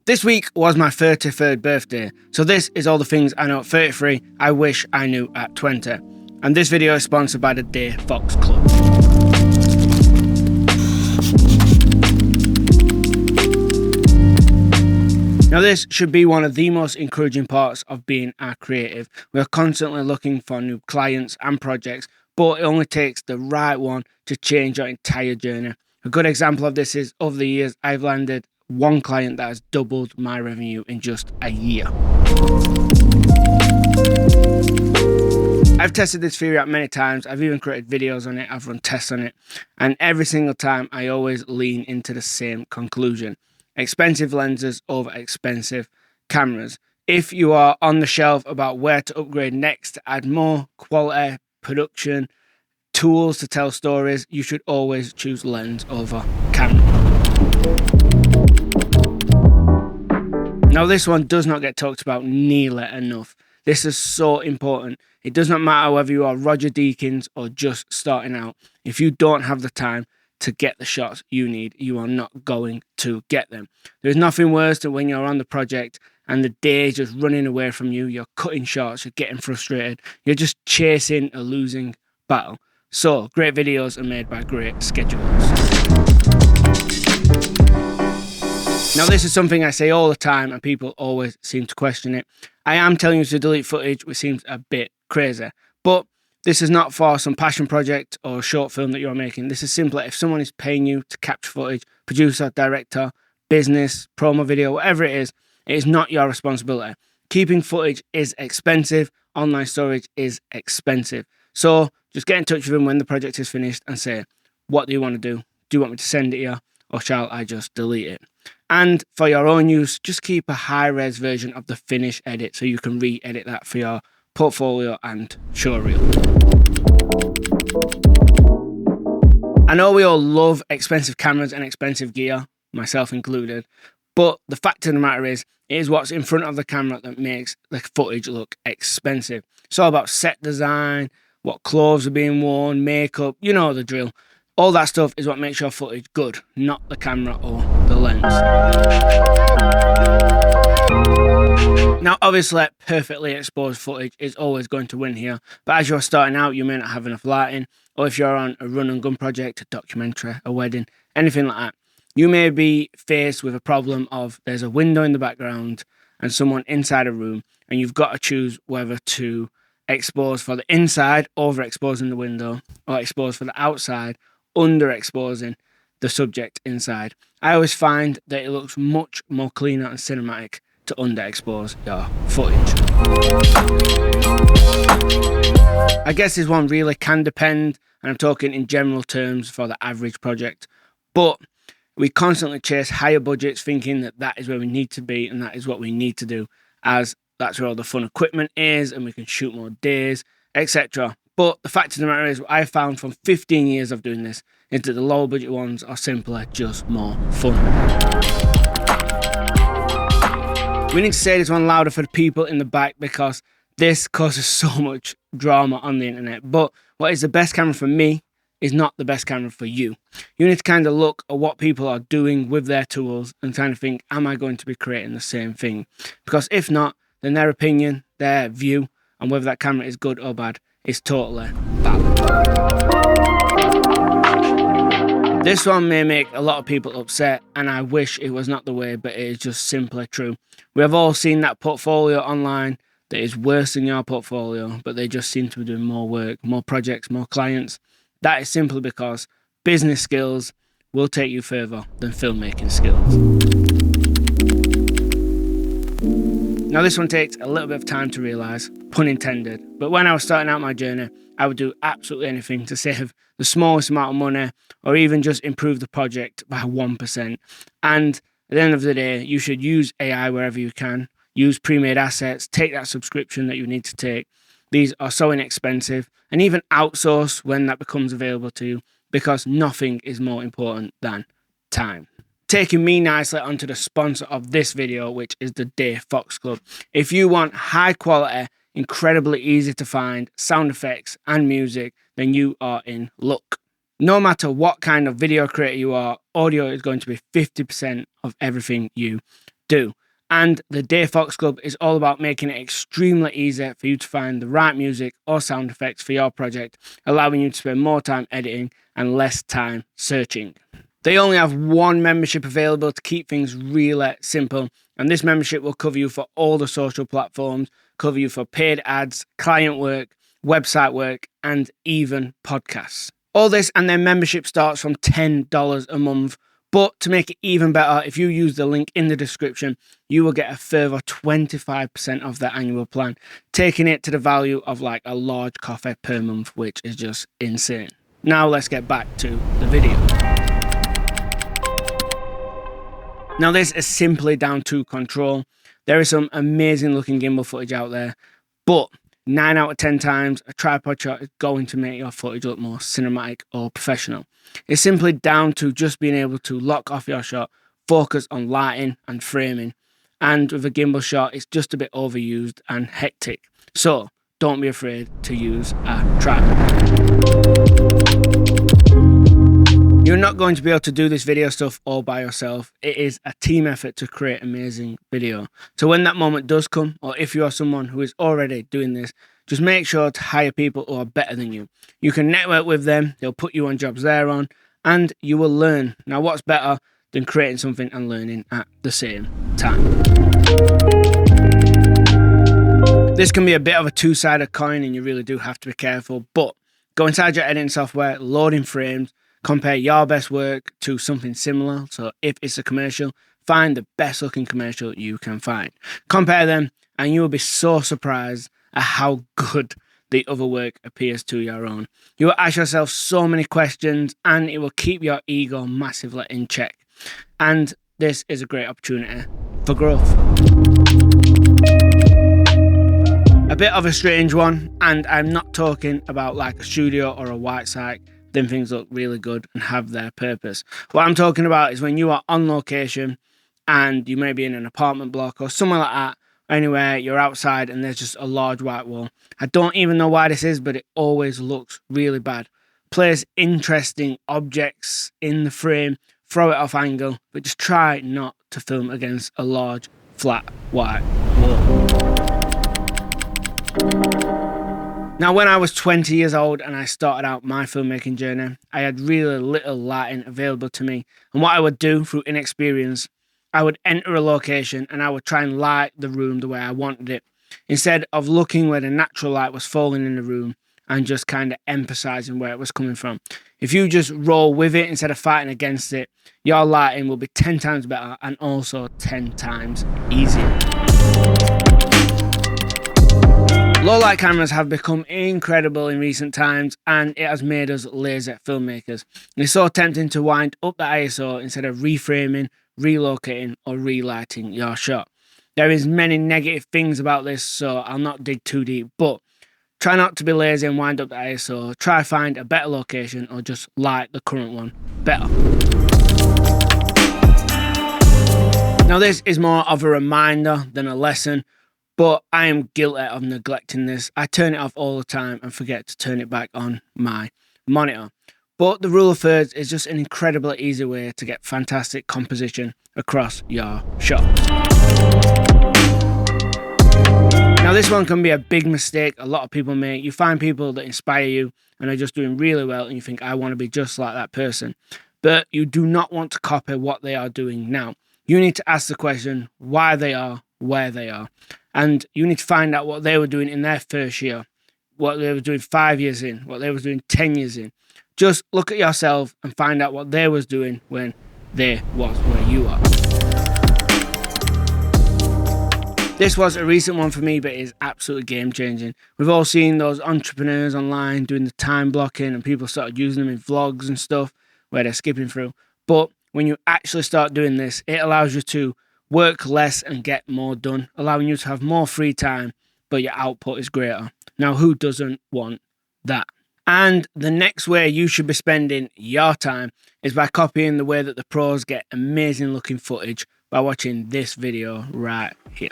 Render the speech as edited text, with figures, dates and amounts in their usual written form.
This week was my 33rd birthday, so this is all the things I know at 33 I wish I knew at 20. And this video is sponsored by the Day Fox Club. Now this should be one of the most encouraging parts of being a creative. We are constantly looking for new clients and projects, but it only takes the right one to change our entire journey. A good example of this is, over the years, I've landed one client that has doubled my revenue in just a year. I've tested this theory out many times. I've even created videos on it. I've run tests on it. And every single time I always lean into the same conclusion. Expensive lenses over expensive cameras. If you are on the shelf about where to upgrade next to add more quality production, tools to tell stories, you should always choose lens over camera. Now this one does not get talked about nearly enough. This is so important. It does not matter whether you are Roger Deakins or just starting out. If you don't have the time to get the shots you need, you are not going to get them. There's nothing worse than when you're on the project and the day is just running away from you. You're cutting shots, you're getting frustrated. You're just chasing a losing battle. So, great videos are made by great schedulers. Now this is something I say all the time and people always seem to question it. I am telling you to delete footage, which seems a bit crazy. But this is not for some passion project or short film that you're making. This is simply if someone is paying you to capture footage, producer, director, business, promo video, whatever it is not your responsibility. Keeping footage is expensive. Online storage is expensive. So just get in touch with them when the project is finished and say, what do you want to do? Do you want me to send it here or shall I just delete it? And for your own use, just keep a high-res version of the finished edit so you can re-edit that for your portfolio and showreel. I know we all love expensive cameras and expensive gear, myself included, but the fact of the matter is, it is what's in front of the camera that makes the footage look expensive. It's all about set design, what clothes are being worn, makeup, you know the drill. All that stuff is what makes your footage good, not the camera or the lens. Now, obviously, perfectly exposed footage is always going to win here, but as you're starting out, you may not have enough lighting, or if you're on a run and gun project, a documentary, a wedding, anything like that, you may be faced with a problem of there's a window in the background and someone inside a room, and you've got to choose whether to expose for the inside, overexposing the window, or expose for the outside, underexposing the subject inside. I always find that it looks much more cleaner and cinematic to underexpose your footage. I guess this one really can depend, and I'm talking in general terms for the average project, but we constantly chase higher budgets thinking that that is where we need to be and that is what we need to do, as that's where all the fun equipment is and we can shoot more days, etc. But the fact of the matter is, what I found from 15 years of doing this is that the lower budget ones are simply just more fun. We need to say this one louder for the people in the back because this causes so much drama on the internet. But what is the best camera for me is not the best camera for you. You need to kind of look at what people are doing with their tools and kind of think, am I going to be creating the same thing? Because if not, then their opinion, their view, and whether that camera is good or bad is totally valid. This one may make a lot of people upset, and I wish it was not the way, but it is just simply true. We have all seen that portfolio online that is worse than your portfolio, but they just seem to be doing more work, more projects, more clients. That is simply because business skills will take you further than filmmaking skills. Now this one takes a little bit of time to realise, pun intended, but when I was starting out my journey, I would do absolutely anything to save the smallest amount of money or even just improve the project by 1%. And at the end of the day, you should use AI wherever you can, use pre-made assets, take that subscription that you need to take. These are so inexpensive, and even outsource when that becomes available to you, because nothing is more important than time. Taking me nicely onto the sponsor of this video, which is the Day Fox Club. If you want high quality, incredibly easy to find sound effects and music, then you are in luck. No matter what kind of video creator you are, audio is going to be 50% of everything you do. And the Day Fox Club is all about making it extremely easy for you to find the right music or sound effects for your project, allowing you to spend more time editing and less time searching. They only have one membership available to keep things really simple, and this membership will cover you for all the social platforms, cover you for paid ads, client work, website work, and even podcasts. All this and their membership starts from $10 a month. But to make it even better, if you use the link in the description, you will get a further 25% off their annual plan, taking it to the value of like a large coffee per month, which is just insane. Now let's get back to the video. Now this is simply down to control. There is some amazing looking gimbal footage out there, but 9 out of 10 times a tripod shot is going to make your footage look more cinematic or professional. It's simply down to just being able to lock off your shot, focus on lighting and framing, and with a gimbal shot it's just a bit overused and hectic. So don't be afraid to use a tripod. You're not going to be able to do this video stuff all by yourself. It is a team effort to create amazing video. So when that moment does come, or if you are someone who is already doing this, just make sure to hire people who are better than you. You can network with them, they'll put you on jobs they're on, and you will learn. Now what's better than creating something and learning at the same time? This can be a bit of a two-sided coin and you really do have to be careful, but go inside your editing software, load in frames, compare your best work to something similar. So if it's a commercial, find the best looking commercial you can find. Compare them and you will be so surprised at how good the other work appears to your own. You will ask yourself so many questions and it will keep your ego massively in check. And this is a great opportunity for growth. A bit of a strange one, and I'm not talking about like a studio or a white site. Then things look really good and have their purpose. What I'm talking about is when you are on location and you may be in an apartment block or somewhere like that, anywhere you're outside and there's just a large white wall. I don't even know why this is, but it always looks really bad. Place interesting objects in the frame, throw it off angle, but just try not to film against a large, flat, white wall. Now, when I was 20 years old and I started out my filmmaking journey, I had really little lighting available to me. And what I would do through inexperience, I would enter a location and I would try and light the room the way I wanted it, instead of looking where the natural light was falling in the room and just kind of emphasizing where it was coming from. If you just roll with it instead of fighting against it, your lighting will be 10 times better and also 10 times easier. Low light cameras have become incredible in recent times and it has made us lazy filmmakers. And it's so tempting to wind up the ISO instead of reframing, relocating or relighting your shot. There is many negative things about this, so I'll not dig too deep, but try not to be lazy and wind up the ISO. Try find a better location or just light the current one better. Now this is more of a reminder than a lesson, but I am guilty of neglecting this. I turn it off all the time and forget to turn it back on my monitor. But the rule of thirds is just an incredibly easy way to get fantastic composition across your shot. Now this one can be a big mistake a lot of people make. You find people that inspire you and are just doing really well and you think, I want to be just like that person. But you do not want to copy what they are doing now. You need to ask the question why they are where they are. And you need to find out what they were doing in their first year, what they were doing 5 years in, what they were doing 10 years in. Just look at yourself and find out what they was doing when they was where you are. This was a recent one for me, but it is absolutely game changing. We've all seen those entrepreneurs online doing the time blocking and people started using them in vlogs and stuff where they're skipping through. But when you actually start doing this, it allows you to work less and get more done, allowing you to have more free time, but your output is greater. Now, who doesn't want that? And the next way you should be spending your time is by copying the way that the pros get amazing looking footage by watching this video right here.